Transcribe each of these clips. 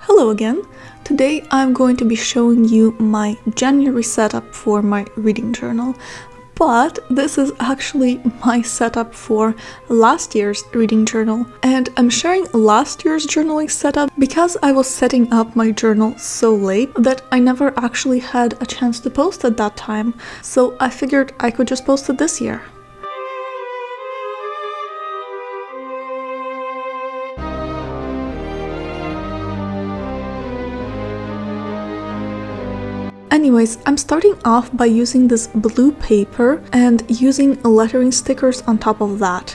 Hello again! Today I'm going to be showing you my January setup for my reading journal, but this is actually my setup for last year's reading journal. And I'm sharing last year's journaling setup because I was setting up my journal so late that I never actually had a chance to post at that time, so I figured I could just post it this year. Anyways, I'm starting off by using this blue paper and using lettering stickers on top of that.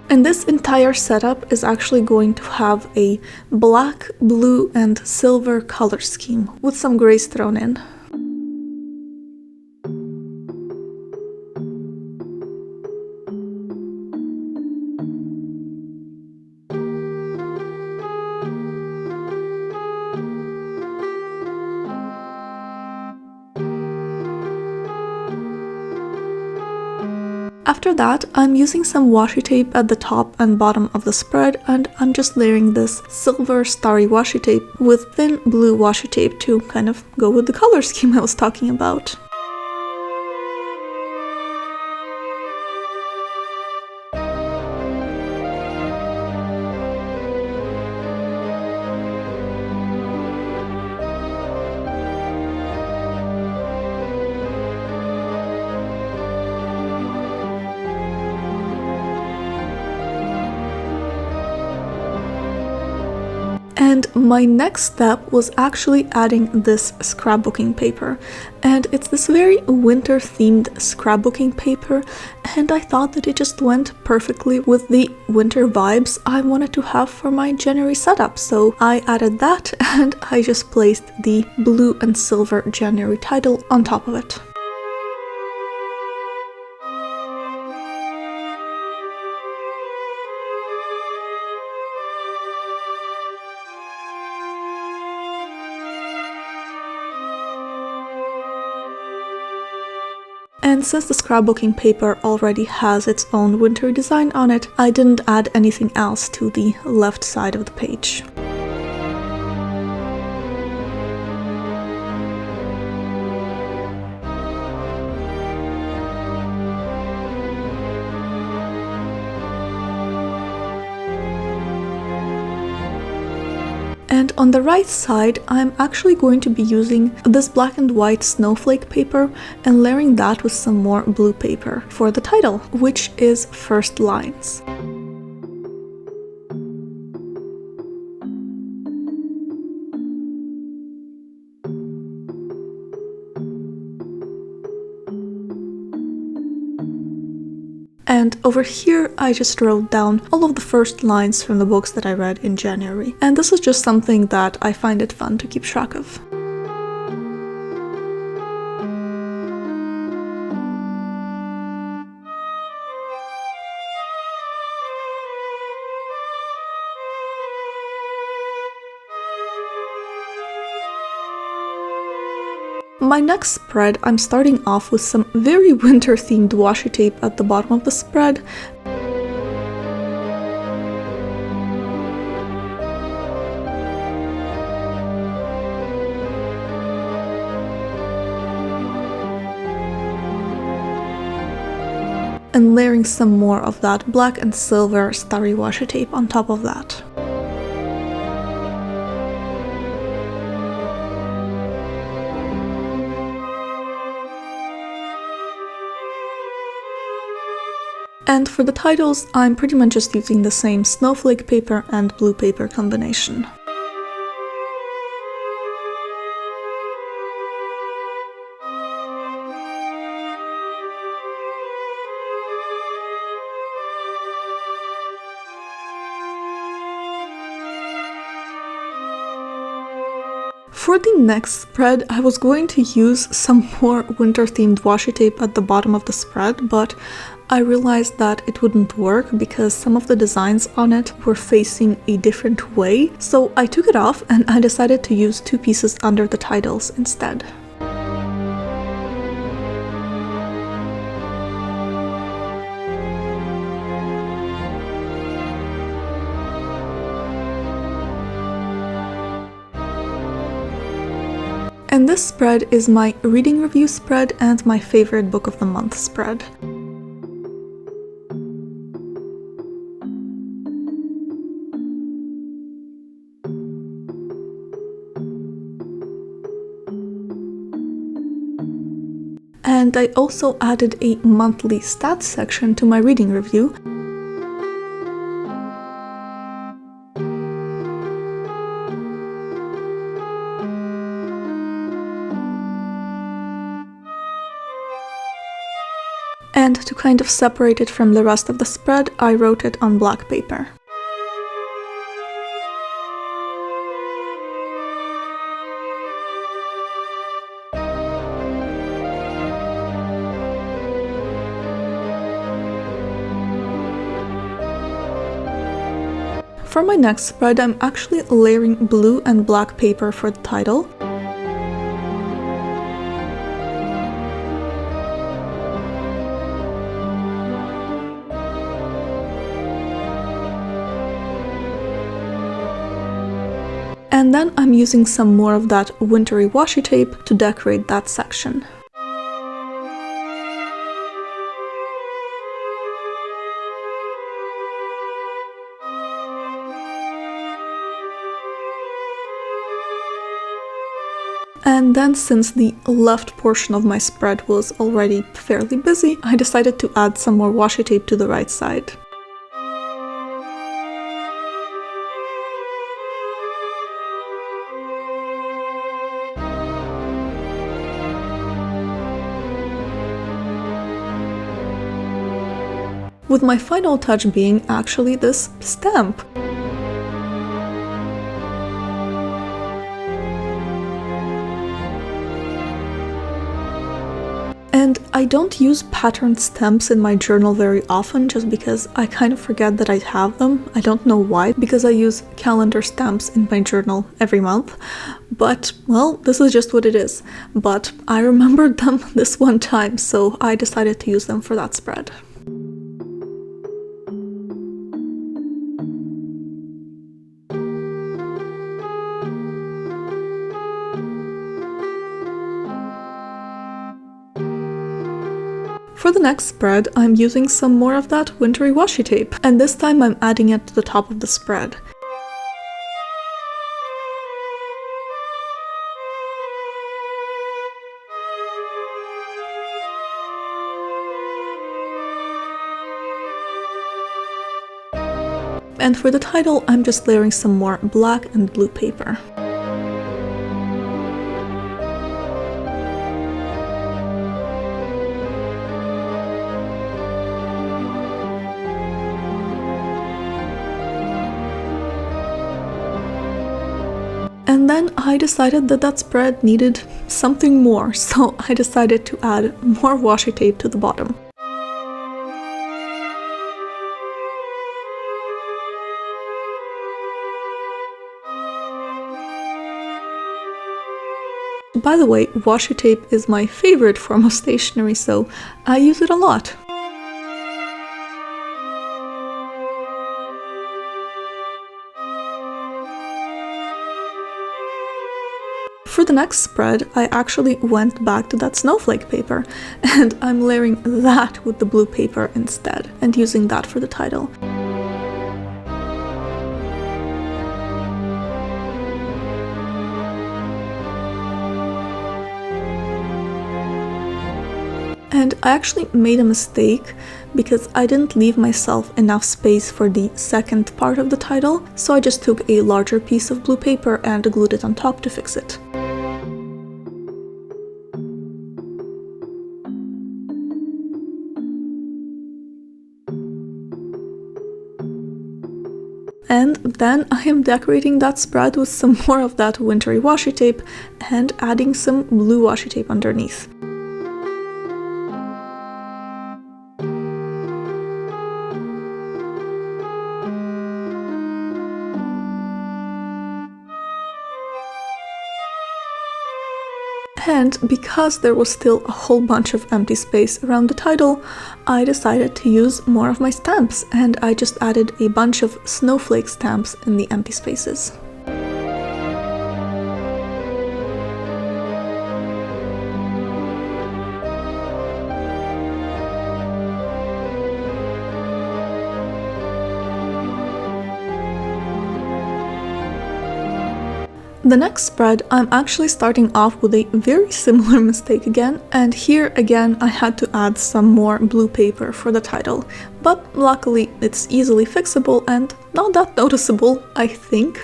And this entire setup is actually going to have a black, blue, and silver color scheme with some grays thrown in. After that, I'm using some washi tape at the top and bottom of the spread, and I'm just layering this silver starry washi tape with thin blue washi tape to kind of go with the color scheme I was talking about. And my next step was actually adding this scrapbooking paper, and it's this very winter themed scrapbooking paper, and I thought that it just went perfectly with the winter vibes I wanted to have for my January setup, so I added that and I just placed the blue and silver January title on top of it. And since the scrapbooking paper already has its own winter design on it, I didn't add anything else to the left side of the page. And on the right side, I'm actually going to be using this black and white snowflake paper and layering that with some more blue paper for the title, which is First Lines. And over here, I just wrote down all of the first lines from the books that I read in January. And this is just something that I find it fun to keep track of. My next spread, I'm starting off with some very winter-themed washi tape at the bottom of the spread. And layering some more of that black and silver starry washi tape on top of that. And for the titles, I'm pretty much just using the same snowflake paper and blue paper combination. For the next spread, I was going to use some more winter-themed washi tape at the bottom of the spread, but I realized that it wouldn't work because some of the designs on it were facing a different way, so I took it off and I decided to use two pieces under the titles instead. And this spread is my reading review spread and my favorite book of the month spread. And I also added a monthly stats section to my reading review. And to kind of separate it from the rest of the spread, I wrote it on black paper. For my next spread, I'm actually layering blue and black paper for the title. And then I'm using some more of that wintry washi tape to decorate that section. And then, since the left portion of my spread was already fairly busy, I decided to add some more washi tape to the right side. With my final touch being actually this stamp. And I don't use patterned stamps in my journal very often just because I kind of forget that I have them. I don't know why, because I use calendar stamps in my journal every month. But, well, this is just what it is. But I remembered them this one time, so I decided to use them for that spread. For the next spread, I'm using some more of that wintry washi tape, and this time I'm adding it to the top of the spread. And for the title, I'm just layering some more black and blue paper. And then I decided that that spread needed something more, so I decided to add more washi tape to the bottom. By the way, washi tape is my favorite form of stationery, so I use it a lot. For the next spread, I actually went back to that snowflake paper, and I'm layering that with the blue paper instead, and using that for the title. And I actually made a mistake because I didn't leave myself enough space for the second part of the title, so I just took a larger piece of blue paper and glued it on top to fix it. And then I am decorating that spread with some more of that wintry washi tape and adding some blue washi tape underneath. And because there was still a whole bunch of empty space around the title, I decided to use more of my stamps, and I just added a bunch of snowflake stamps in the empty spaces. The next spread, I'm actually starting off with a very similar mistake again, and here again I had to add some more blue paper for the title, but luckily it's easily fixable and not that noticeable, I think.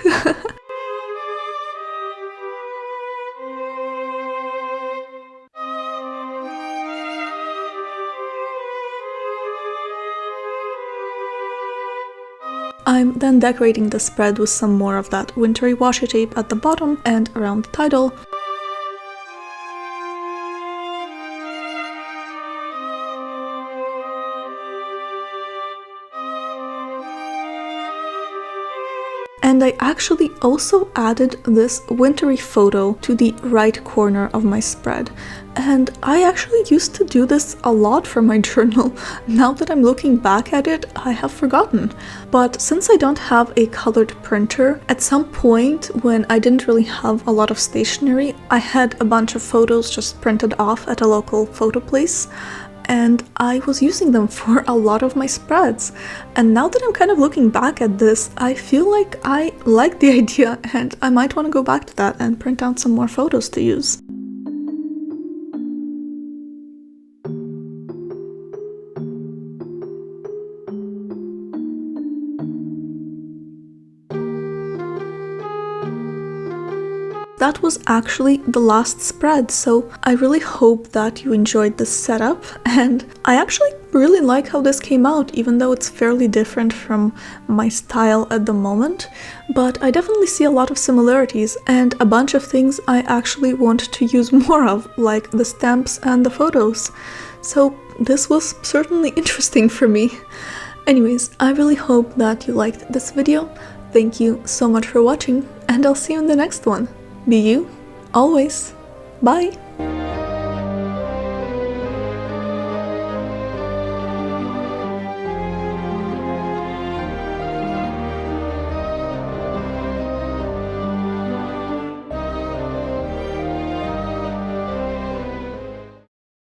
I'm then decorating the spread with some more of that wintry washi tape at the bottom and around the title. And I actually also added this wintry photo to the right corner of my spread. And I actually used to do this a lot for my journal. Now that I'm looking back at it, I have forgotten. But since I don't have a colored printer, at some point when I didn't really have a lot of stationery, I had a bunch of photos just printed off at a local photo place. And I was using them for a lot of my spreads. And now that I'm kind of looking back at this, I feel like I like the idea and I might want to go back to that and print out some more photos to use. That was actually the last spread, so I really hope that you enjoyed this setup, and I actually really like how this came out, even though it's fairly different from my style at the moment, but I definitely see a lot of similarities and a bunch of things I actually want to use more of, like the stamps and the photos. So this was certainly interesting for me. Anyways, I really hope that you liked this video. Thank you so much for watching, and I'll see you in the next one. Be you, always. Bye!